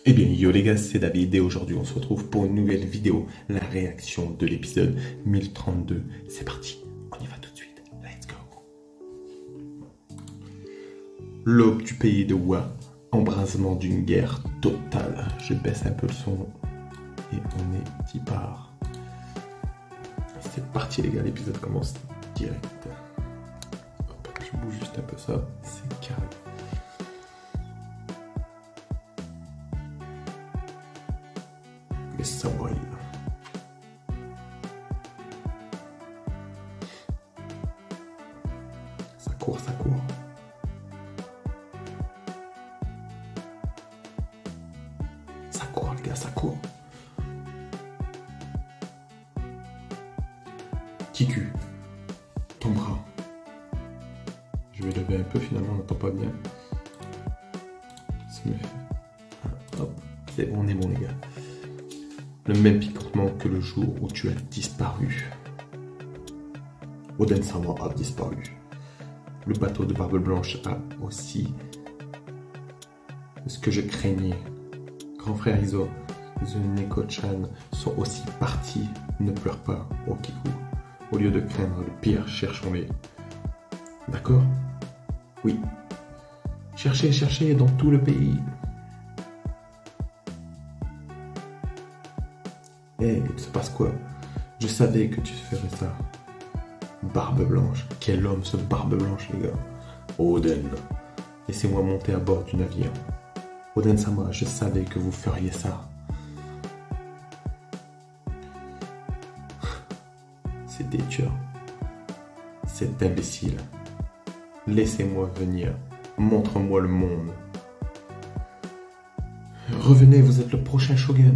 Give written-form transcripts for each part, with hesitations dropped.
Eh bien, yo les gars, c'est David et aujourd'hui on se retrouve pour une nouvelle vidéo, la réaction de l'épisode 1032. C'est parti, on y va tout de suite, let's go. L'aube du pays de Wa, embrasement d'une guerre totale. Je baisse un peu le son et on est qui part. C'est parti les gars, l'épisode commence direct. Hop, je bouge juste un peu ça, c'est carré. Les samouraïs. Ça court, ça court. Ça court les gars, ça court. Kiku, ton bras. Je vais lever un peu, finalement on n'entend pas bien. Hop, c'est bon, on est bon les gars. Le même picotement que le jour où tu as disparu. Oden-sama a disparu. Le bateau de Barbe Blanche a aussi ce que je craignais. Grand frère Izo Neko-chan sont aussi partis. Ne pleure pas, Okiku. Au lieu de craindre le pire, cherchons-les. D'accord? Oui. Cherchez, cherchez dans tout le pays. Hey, il se passe quoi? Je savais que tu ferais ça. Barbe Blanche. Quel homme ce Barbe Blanche, les gars. Oden. Laissez-moi monter à bord du navire. Oden-sama, je savais que vous feriez ça. C'est tueur. C'est imbécile. Laissez-moi venir. Montre-moi le monde. Revenez, vous êtes le prochain shogun.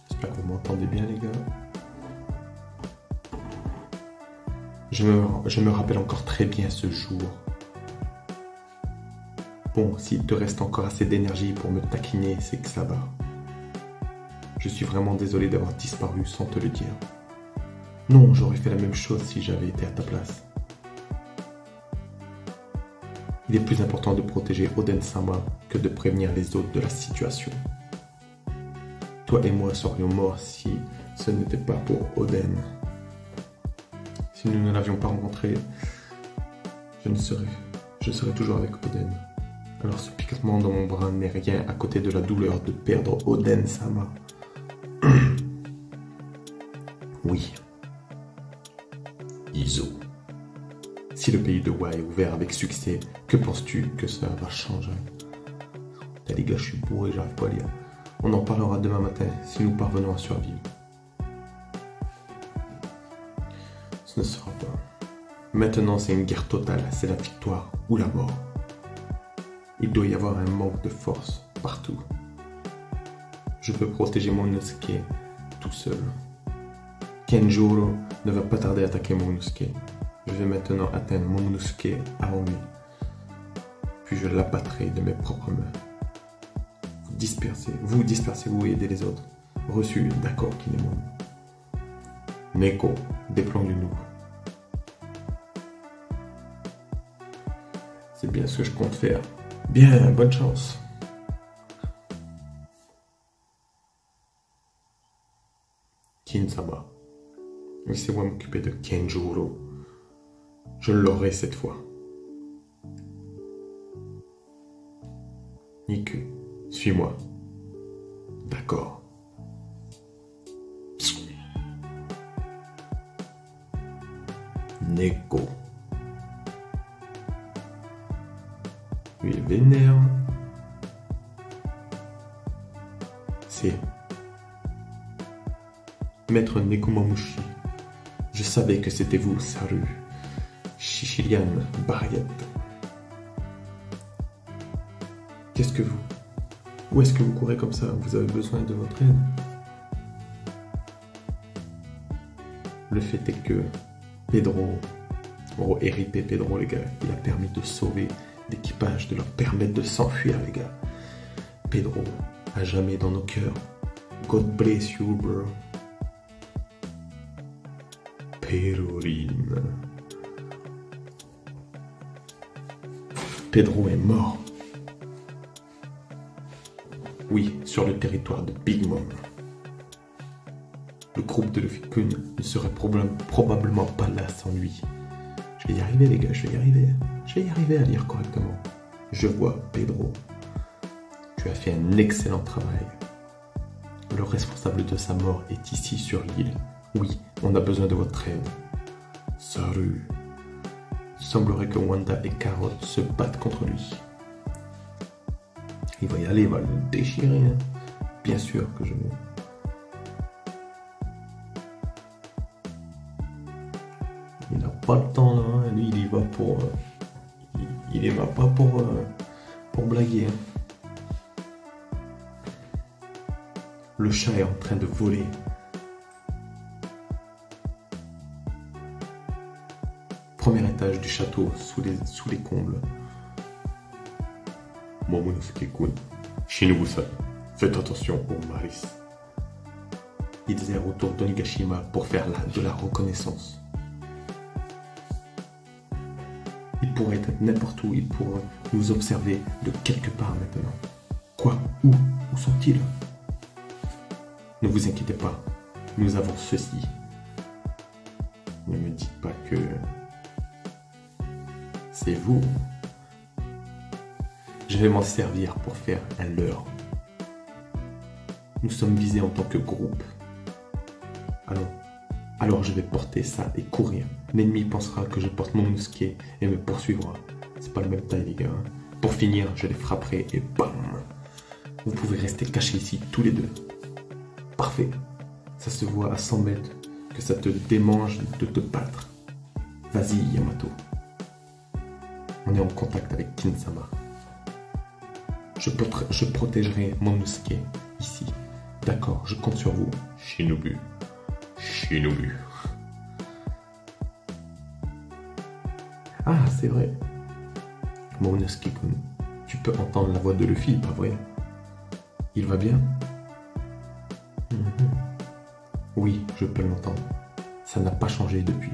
J'espère que vous m'entendez bien les gars. Je me rappelle encore très bien ce jour. Bon, s'il te reste encore assez d'énergie pour me taquiner, c'est que ça va. Je suis vraiment désolé d'avoir disparu sans te le dire. Non, j'aurais fait la même chose si j'avais été à ta place. Il est plus important de protéger Oden-sama que de prévenir les autres de la situation. Toi et moi serions morts si ce n'était pas pour Oden. Si nous ne l'avions pas rencontré, je serais toujours avec Oden. Alors ce picotement dans mon bras n'est rien à côté de la douleur de perdre Oden-sama. Oui. Izo. Si le pays de Wa est ouvert avec succès, que penses-tu que ça va changer? Les gars, je suis bourré, j'arrive pas à lire. On en parlera demain matin si nous parvenons à survivre. Ce ne sera pas. Maintenant, c'est une guerre totale, c'est la victoire ou la mort. Il doit y avoir un manque de force partout. Je peux protéger Momonosuke tout seul. Kenjuro ne va pas tarder à attaquer Momonosuke. Je vais maintenant atteindre Momonosuke avant lui. Puis je l'abattrai de mes propres mains. Vous dispersez-vous et aidez les autres. Reçu, d'accord, Kinemon. Neko, déployons-nous. C'est bien ce que je compte faire. Bien, bonne chance. Kin-sama. Laissez-moi m'occuper de Kenjuro. Je l'aurai cette fois. Niku, suis-moi. D'accord. Neko. Lui est vénère. C'est Maître Nekomamushi. Je savais que c'était vous, Saru. Shishirian Barriette. Qu'est-ce que vous? Où est-ce que vous courez comme ça? Vous avez besoin de votre aide? Le fait est que Pedro, RIP Pedro les gars, il a permis de sauver l'équipage, de leur permettre de s'enfuir les gars. Pedro, à jamais dans nos cœurs. God bless you bro. Péroline. Pedro est mort. Oui, sur le territoire de Big Mom. Le groupe de Luffy Kun ne serait probablement pas là sans lui. Je vais y arriver les gars, je vais y arriver. Je vais y arriver à lire correctement. Je vois, Pedro. Tu as fait un excellent travail. Le responsable de sa mort est ici sur l'île. Oui, on a besoin de votre aide. Salut. Il semblerait que Wanda et Carrot se battent contre lui. Il va y aller, il va le déchirer. Hein. Bien sûr que je vais. Il n'a pas le temps là. Hein. Lui, il y va pour. Il y va pas pour blaguer. Hein. Le chat est en train de voler. Premier étage du château, sous les combles. Momonosuke-kun, Shinobu-san, faites attention aux Maris. Ils errent autour d'Onigashima pour faire de la reconnaissance. Ils pourraient être n'importe où, ils pourraient nous observer de quelque part maintenant. Quoi? Où sont-ils? Ne vous inquiétez pas, nous avons ceci. Ne me dites pas que c'est vous. Je vais m'en servir pour faire un leurre. Nous sommes visés en tant que groupe. Alors je vais porter ça et courir. L'ennemi pensera que je porte mon mousquet et me poursuivra. C'est pas le même taille les gars. Hein. Pour finir, je les frapperai et bam! Vous pouvez rester cachés ici tous les deux. Parfait. Ça se voit à 100 mètres que ça te démange de te battre. Vas-y Yamato. On est en contact avec Kinsama. Je protégerai mon mousquet ici. D'accord, je compte sur vous. Shinobu. Shinobu. Ah, c'est vrai. Momonosuke-kun, tu peux entendre la voix de Luffy, pas vrai? Il va bien? Oui, je peux l'entendre. Ça n'a pas changé depuis.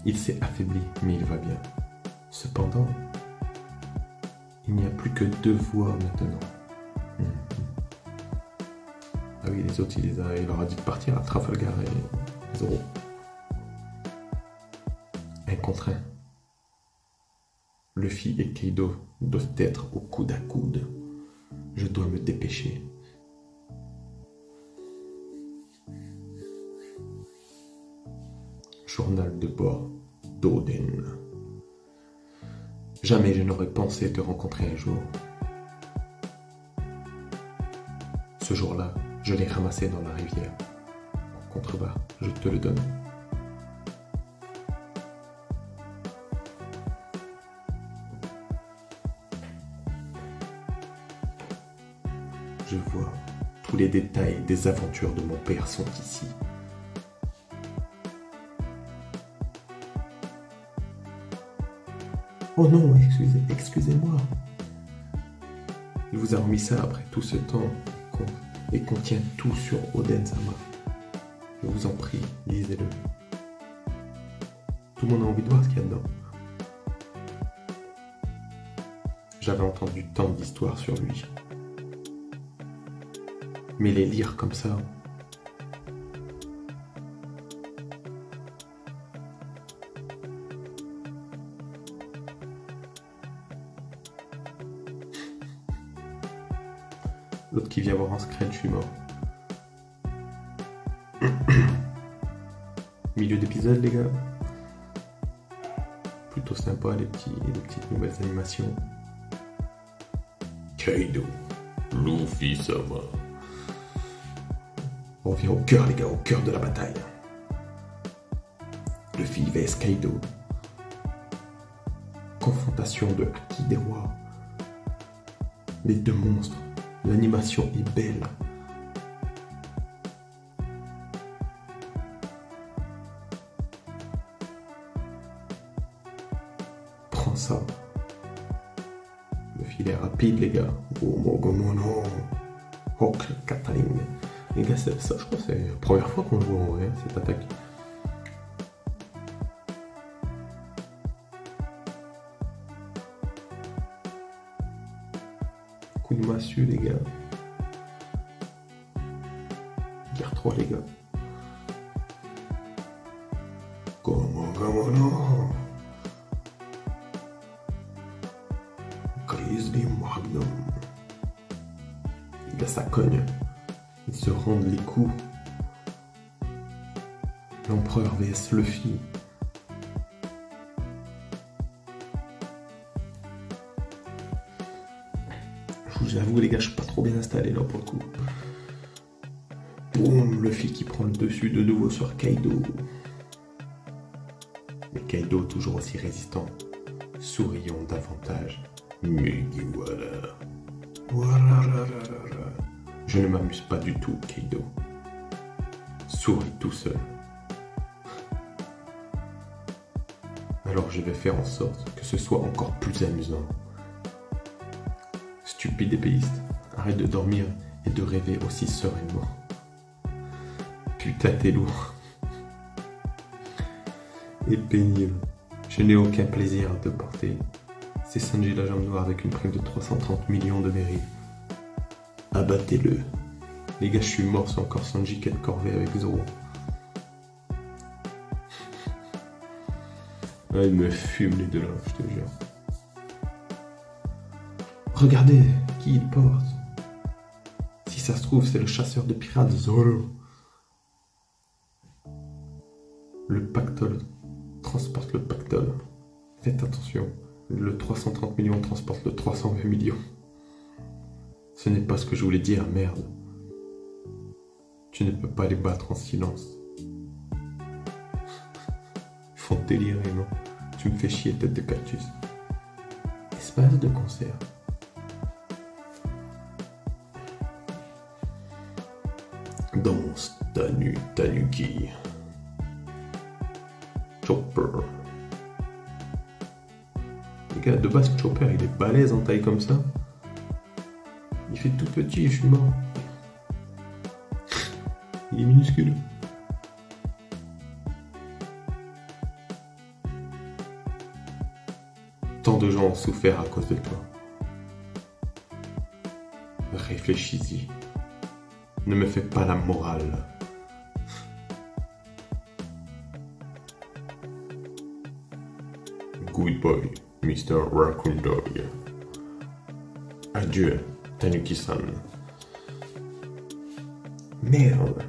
Il s'est affaibli, mais il va bien. Cependant, il n'y a plus que 2 voix maintenant. Ah oui, les autres, il leur a dit de partir à Trafalgar et Zoro. 1 contre 1. Luffy et Kaido doivent être au coude à coude. Je dois me dépêcher. Journal de bord d'Oden. Jamais je n'aurais pensé te rencontrer un jour. Ce jour-là, je l'ai ramassé dans la rivière. En contrebas, je te le donne. Je vois tous les détails des aventures de mon père sont ici. Oh non, excusez-moi. Il vous a remis ça après tout ce temps et contient tout sur Oden-sama. Je vous en prie, lisez-le. Tout le monde a envie de voir ce qu'il y a dedans. J'avais entendu tant d'histoires sur lui. Mais les lire comme ça... L'autre qui vient voir en scred, je suis mort. Milieu d'épisode, les gars. Plutôt sympa, les petites nouvelles animations. Kaido, Luffy-sama. On revient au cœur, les gars, au cœur de la bataille. Luffy vs Kaido. Confrontation de Haki des rois. Les 2 monstres. L'animation est belle. Prends ça. Le filet rapide, les gars. Gomogomono. Hawk Kataling. Les gars, ça, je crois que c'est la première fois qu'on le voit en vrai, cette attaque. coup de massue, les gars. Guerre 3, les gars. Comment non? Grizzly Magnum. Les gars, ça cogne. Ils se rendent les coups. L'empereur vs Luffy. Je vous avoue, les gars, je suis pas trop bien installé là pour le coup. Boum, Luffy qui prend le dessus de nouveau sur Kaido. Mais Kaido toujours aussi résistant. Sourions davantage. Mugiwara. Je ne m'amuse pas du tout, Kaido. Souris tout seul. Alors je vais faire en sorte que ce soit encore plus amusant. Stupide épéiste, arrête de dormir et de rêver aussi sereinement. Putain, t'es lourd. Et pénible. Je n'ai aucun plaisir à te porter. C'est Sanji la jambe noire avec une prime de 330 millions de mérite. Abattez-le. Les gars, je suis mort, c'est encore Sanji qui est de corvée avec Zoro. Ah, ils me fument les deux là, je te jure. Regardez qui il porte. Si ça se trouve, c'est le chasseur de pirates Zoro. Le pactole transporte le pactole. Faites attention, le 330 millions transporte le 320 millions. Ce n'est pas ce que je voulais dire, merde. Tu ne peux pas les battre en silence. Ils font délirer, non? Tu me fais chier, tête de cactus. Espace de concert. Danse Tanuki. Chopper. Les gars, de base, Chopper, il est balèze en taille comme ça. Il fait tout petit, je suis mort. Il est minuscule. Tant de gens ont souffert à cause de toi. Réfléchis-y. Ne me fais pas la morale. Good boy, Mr. Raccoon Dog. Adieu, Tanuki-san. Merde.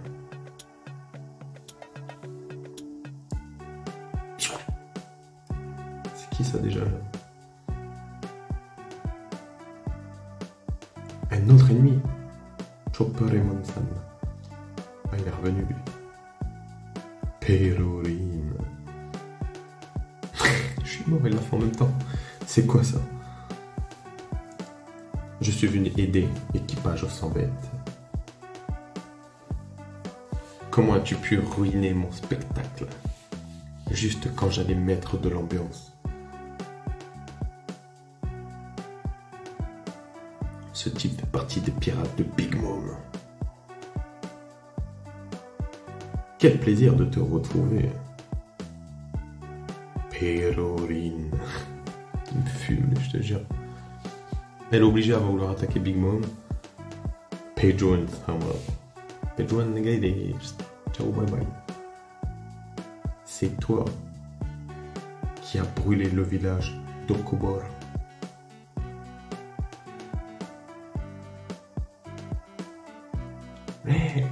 C'est qui ça déjà? Un autre ennemi. Chopper et Monsan. Ah, il est revenu lui. Perorine. Je suis mort, il l'a fait en même temps. C'est quoi ça? Je suis venu aider, équipage aux 100 bêtes. Comment as-tu pu ruiner mon spectacle? Juste quand j'allais mettre de l'ambiance. Ce type fait partie des pirates de Big Mom. Quel plaisir de te retrouver. Perorine. Il me fume, je te jure. Elle est obligée à vouloir attaquer Big Mom. Pedro, Pedro, les gars, il est... Ciao, bye bye. C'est toi qui as brûlé le village d'Okobor. Mais...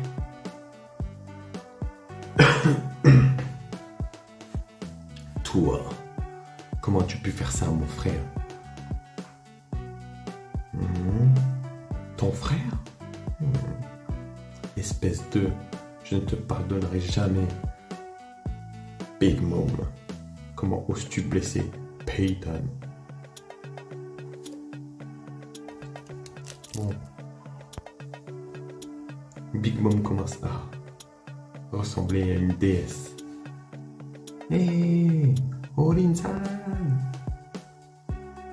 Toi, comment as-tu pu faire ça à mon frère? Ton frère? Espèce de... Je ne te pardonnerai jamais. Big Mom, comment oses-tu blesser Peyton? Bon. Big Mom commence à ressembler à une déesse. Hé, Orin-san!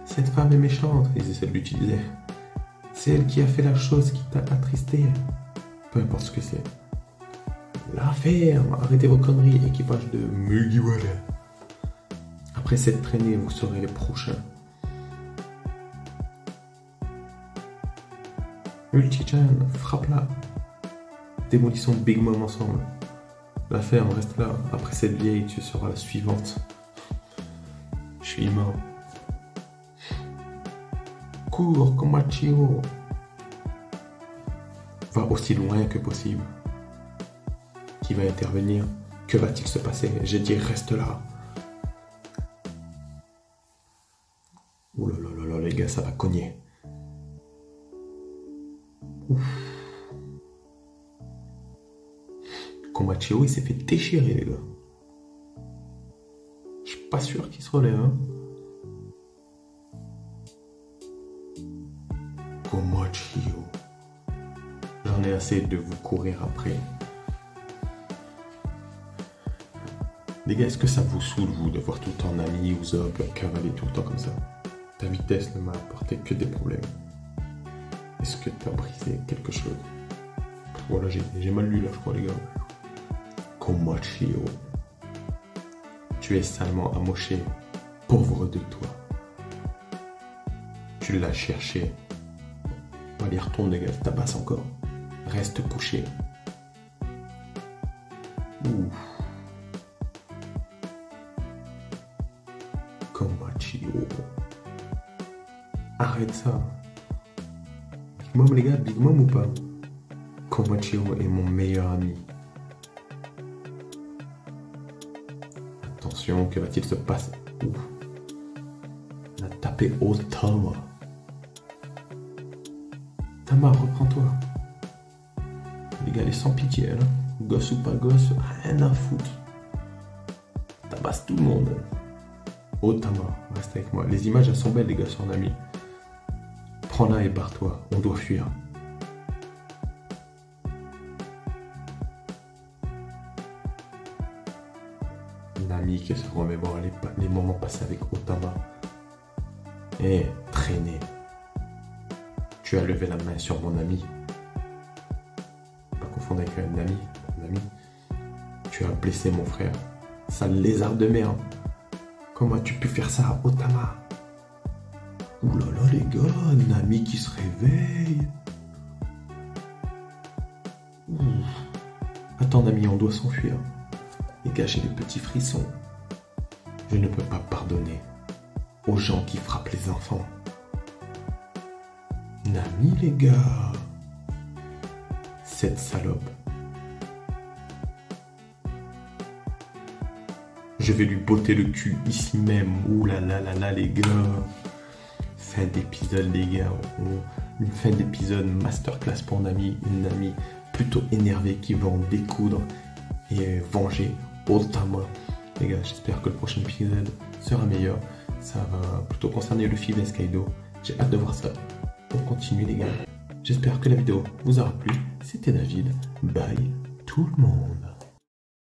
Cette femme est méchante, ils essaient de l'utiliser. C'est elle qui a fait la chose qui t'a attristé. Peu importe ce que c'est. La ferme, arrêtez vos conneries, équipage de Mugiwara. Après cette traînée, vous serez les prochains. Multi-chan, frappe-la. Démolissons Big Mom ensemble. La ferme reste là. Après cette vieille, tu seras la suivante. Je suis mort. Cours, Komachio. Va aussi loin que possible. Qui va intervenir? Que va-t-il se passer? J'ai dit reste là. Ouh là là là, les gars, ça va cogner. Ouf. Komachio, il s'est fait déchirer, les gars. Je suis pas sûr qu'il se relève, hein. Komachio. J'en ai assez de vous courir après. Les gars, est-ce que ça vous saoule, vous, de voir tout le temps Nami ou Zop cavaler tout le temps comme ça? Ta vitesse ne m'a apporté que des problèmes. Est-ce que tu as brisé quelque chose? Voilà, j'ai mal lu là, je crois, les gars. Komachio. Tu es salement amoché, pauvre de toi. Tu l'as cherché. Allez, retourne, les gars, tabasse encore. Reste couché. Ouf. Komachio. Arrête ça. Big Mom, les gars, Big Mom ou pas? Komachio est mon meilleur ami. Attention, que va-t-il se passer? Ouf. On a tapé Otama. Tama, reprends-toi. Les gars, elle est sans pitié, là. Gosse ou pas gosse, rien à foutre. Tabasse tout le monde. Otama, reste avec moi. Les images, elles sont belles, les gars, sur Nami. Prends-la et barre-toi. On doit fuir. Nami qui se remémore les moments passés avec Otama. Eh, traîner. Tu as levé la main sur mon ami. Pas confondre avec un ami. Mon ami. Tu as blessé mon frère. Sale lézard de merde. Comment as-tu pu faire ça à Otama? Ouh là là, les gars, Nami qui se réveille. Ouh. Attends, Nami, on doit s'enfuir. Et gâcher les petits frissons. Je ne peux pas pardonner aux gens qui frappent les enfants. Nami, les gars. Cette salope. Je vais lui botter le cul ici même. Ouh là là là là, les gars. Fin d'épisode, les gars. Une fin d'épisode masterclass pour Nami. Une Nami plutôt énervée qui va en découdre et venger Otama. Les gars, j'espère que le prochain épisode sera meilleur. Ça va plutôt concerner le fils d'Eskaido. J'ai hâte de voir ça. On continue, les gars. J'espère que la vidéo vous aura plu. C'était David. Bye tout le monde.